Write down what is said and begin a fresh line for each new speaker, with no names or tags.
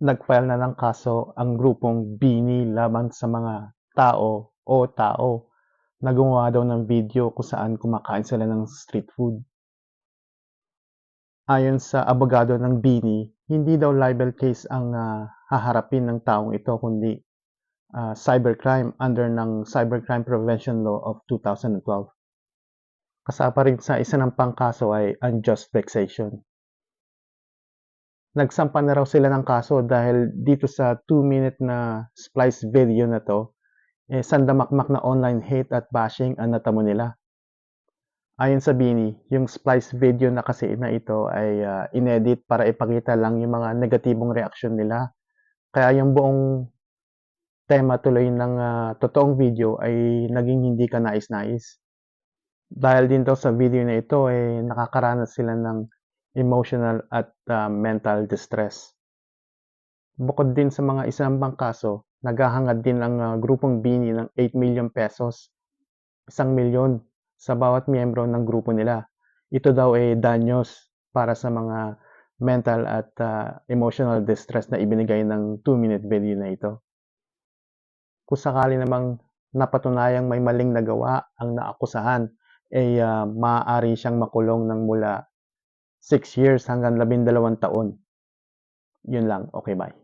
Nag-file na ng kaso ang grupong BINI laban sa mga tao na gumawa daw ng video kung saan kumakain sila ng street food. Ayon sa abogado ng BINI, hindi daw libel case ang haharapin ng taong ito kundi cybercrime under ng Cybercrime Prevention Law of 2012. Kasama rin sa isinampang kaso ay unjust vexation. Nagsampa na raw sila ng kaso dahil dito sa 2-minute na splice video na to, sandamakmak na online hate at bashing ang natamo nila. Ayon sa BINI, yung splice video na kasi na ito ay inedit para ipakita lang yung mga negatibong reaksyon nila. Kaya yung buong tema tuloy ng totoong video ay naging hindi kanais-nais. Dahil din daw sa video na ito nakakaranas sila ng emotional at mental distress. Bukod din sa mga isinampang kaso, naghahangad din ang grupong BINI ng 8 million pesos, 1 milyon sa bawat miyembro ng grupo nila. Ito daw ay danyos para sa mga mental at emotional distress na ibinigay ng 2-minute video na ito. Kung sakali namang napatunayang may maling nagawa ang naakusahan, maaari siyang makulong ng mula 6 years hanggang 12 taon. Yun lang. Okay, bye.